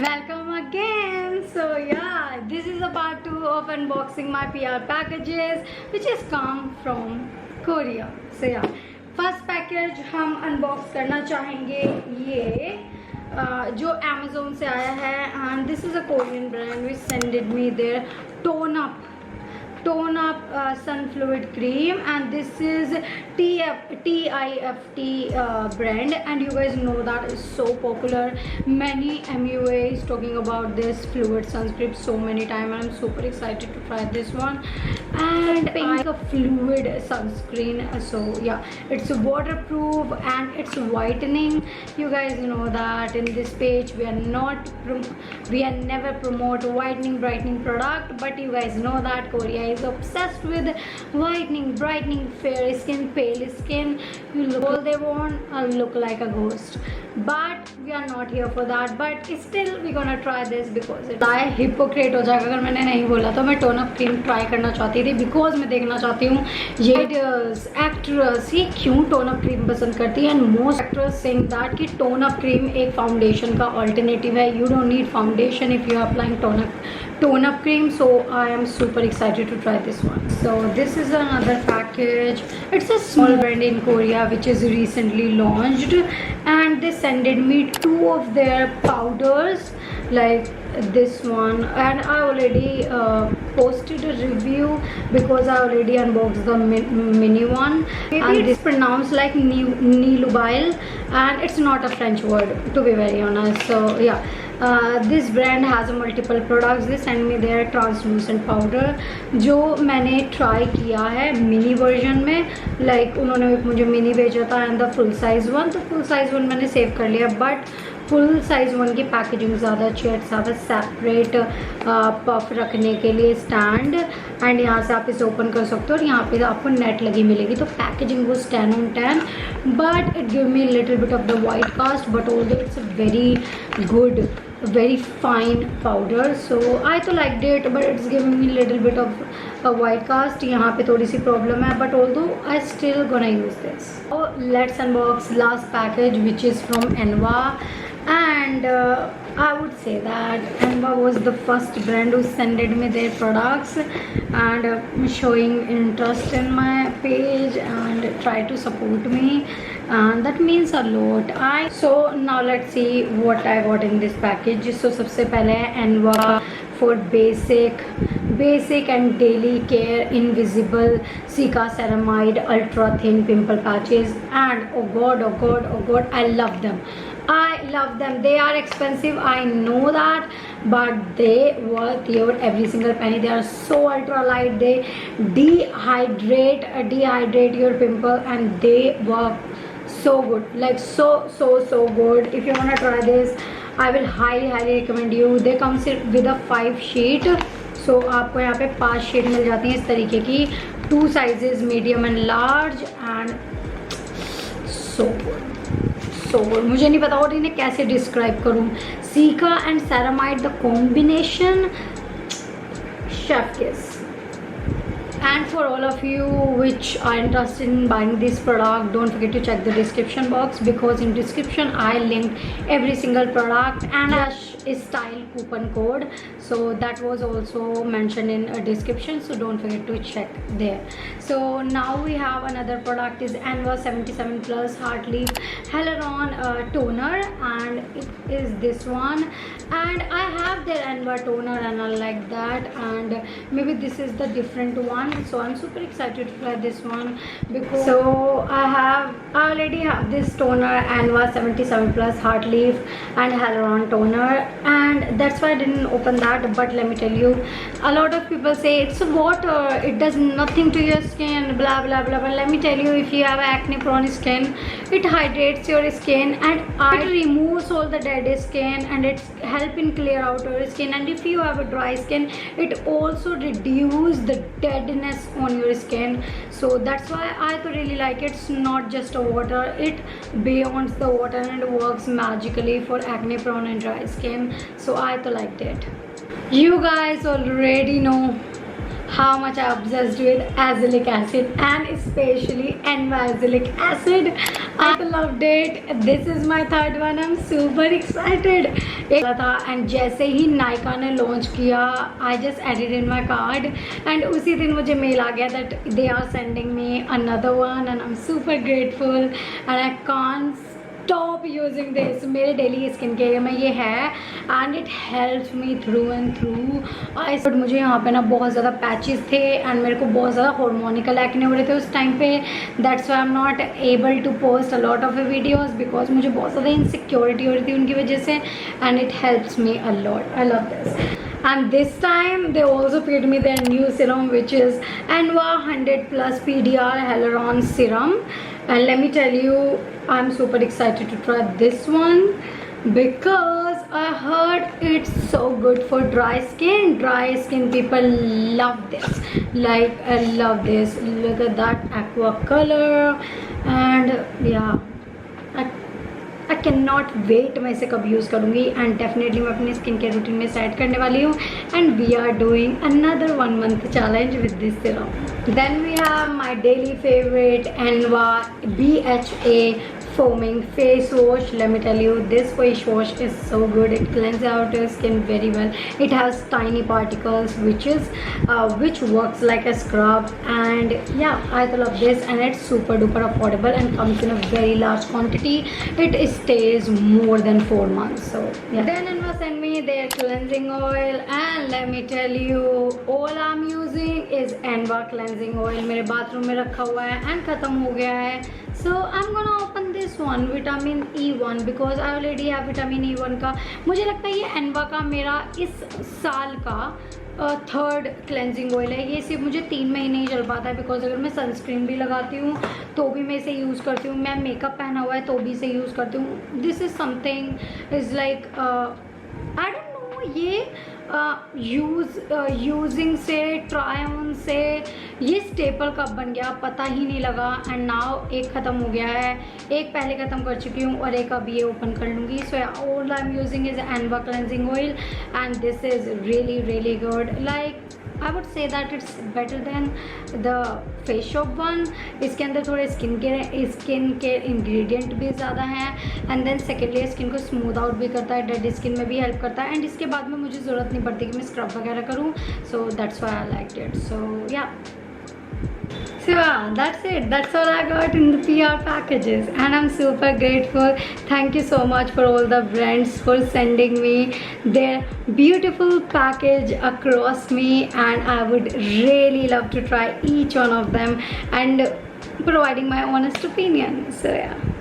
Welcome again. So yeah, this is a part 2 of unboxing my PR packages which has come from Korea. So yeah, first package हम unbox करना चाहेंगे ये जो Amazon से आया है and this is a Korean brand which sent me their tone up sun fluid cream, and this is TIFT brand, and you guys know that is so popular. Many MUA is talking about this fluid sunscreen so many times, and I'm super excited to try this one. And pink fluid sunscreen, so yeah, it's waterproof and it's whitening. You guys know that in this page we are never promote whitening brightening product, but you guys know that Korea is obsessed with whitening, brightening, fair skin, pale skin. You look all they want, look like a ghost, but we are not here for that. But still we're gonna try this because it's hypocrite हो जाएगा अगर मैंने नहीं बोला तो मैं tone up cream try करना चाहती थी बिकॉज मैं देखना चाहती हूँ ये एक्ट्रेस ये क्यों टोन अप क्रीम पसंद करती है, and most actress saying that कि टोन अप क्रीम एक फाउंडेशन का ऑल्टरनेटिव है. You don't need foundation if you are applying tone up cream, so I am super excited to try this one. So this is another package. It's a small brand in Korea which is recently launched, and they sent me 2 of their powders like this one, and I already posted a review because I already unboxed the mini one, and this pronounced like Nilubile, and it's not a French word to be very honest. So yeah, this brand has multiple products. They send me their translucent powder जो मैंने try किया है mini version में. Like उन्होंने मुझे mini भेजा था and the full size one, तो फुल साइज वन मैंने सेव कर लिया, बट फुल साइज वन की पैकेजिंग ज़्यादा अच्छी है. ज़्यादा सेपरेट पफ रखने के लिए स्टैंड, एंड यहाँ से आप इसे ओपन कर सकते हो और यहाँ पे आपको नेट लगी मिलेगी. तो पैकेजिंग वो 10 on 10, but it give me little bit of the white cast, but although it's a very good, very fine powder, so I तो liked it, but it's giving me little bit of a white cast. यहाँ पे थोड़ी सी problem है, but although I still gonna use this. So let's unbox last package which is from Enva, and I would say that Enva was the first brand who sent me their products and showing interest in my page and try to support me, and that means a lot. So now let's see what I got in this package. So सबसे पहले है Enva for basic and daily care invisible Cica ceramide ultra thin pimple patches, and oh god, I love them. They are expensive, I know that, but they worth your every single penny. They are so ultra light, they dehydrate your pimple, and they work so good, like so good. If you want to try this, I will highly recommend you. They comes with a 5 sheet, so आपको यहाँ पे 5 sheet मिल जाती हैं इस तरीके की, 2 sizes medium and large, and so good. मुझे नहीं पता और इन्हें कैसे डिस्क्राइब करूँ. Cica and ceramide, the combination, chef kiss. And for all of you which are interested in buying this product, don't forget to check the description box, because in description I linked every single product and a style coupon code, so that was also mentioned in a description, so don't forget to check there. So now we have another product is Enva 77 plus Heart Leaf Hyaluron toner, and it is this one, and I have their Enva toner and I like that, and maybe this is the different one, so I'm super excited to try this one. Because I already have this toner Enva 77 plus Heart Leaf and Hyaluron toner, and that's why I didn't open that. But let me tell you, a lot of people say it's water, it does nothing to your skin, blah blah blah, but let me tell you, if you have acne prone skin, it hydrates your skin, and it removes all the dead skin, and it's helping clear out your skin. And if you have a dry skin, it also reduces the deadness on your skin, so that's why I really like it. It's not just a water, it beyond the water, and it works magically for acne prone and dry skin, so I liked it. You guys already know how much I obsessed with azelaic acid, and especially Enva azelaic acid. I loved it. This is my third one. I'm super excited. एक था and जैसे ही नायका ने launch किया, I just added in my card and उसी दिन मुझे mail आ गया that they are sending me another one and I'm super grateful and I can't stop using this. मेरे डेली स्किन केयर में ये है and it helps me through and through. But मुझे यहाँ पे ना बहुत ज़्यादा पैचेस थे and मेरे को बहुत ज़्यादा हार्मोनिकल एक्ने हो रहे थे उस टाइम पे. That's why I'm not able to post a lot of videos because मुझे बहुत ज़्यादा इनसिक्योरिटी हो रही थी उनकी वजह से and it helps me a lot. I love this. And this time they also paid me their new serum which is Anva 100+ PDR Hyaluron Serum. And let me tell you, I'm super excited to try this one because I heard it's so good for dry skin. Dry skin people love this. Like I love this. Look at that aqua color and yeah. I cannot wait मैं इसे कब use करूँगी and definitely मैं अपने skin care routine में set करने वाली हूँ and we are doing another 1 month challenge with this serum. Then we have my daily favourite Anua BHA foaming face wash. Let me tell you, this face wash is so good. It cleanses out your skin very well. It has tiny particles which works like a scrub and yeah, I love this and it's super duper affordable and comes in a very large quantity. It stays more than 4 months. So yeah. Then Anva sent me their cleansing oil and let me tell you, all I'm using is Anva cleansing oil. मेरे bathroom में रखा हुआ है and खत्म हो गया है. So I'm gonna open this one, vitamin E1, because I already have vitamin E1 का. मुझे लगता है ये एनवा का मेरा इस साल का थर्ड क्लेंजिंग ऑयल है. ये सिर्फ मुझे 3 महीने ही चल पाता है बिकॉज अगर मैं सनस्क्रीन भी लगाती हूँ तो भी मैं इसे यूज़ करती हूँ. मैं मेकअप पहना हुआ है तो भी इसे यूज़ करती हूँ. This is something is like I don't know ये यूजिंग से ट्राई ऑन से ये स्टेपल कब बन गया पता ही नहीं लगा. एंड नाउ एक ख़त्म हो गया है, एक पहले ख़त्म कर चुकी हूँ और एक अभी ये ओपन कर लूँगी. So all I am using is Anua cleansing oil and this is really good. Like I would say that it's better than the face shop one. इसके अंदर थोड़े स्किन केयर इंग्रेडिएंट भी ज़्यादा हैं एंड देन सेकेंडली स्किन को smooth out भी करता है, डेड स्किन में भी हेल्प करता है एंड इसके बाद में मुझे ज़रूरत नहीं पड़ती कि मैं स्क्रब वगैरह करूँ. So that's why I liked it. So yeah. So yeah, that's it. That's all I got in the PR packages and I'm super grateful. Thank you so much for all the brands for sending me their beautiful package across me and I would really love to try each one of them and providing my honest opinion. So yeah.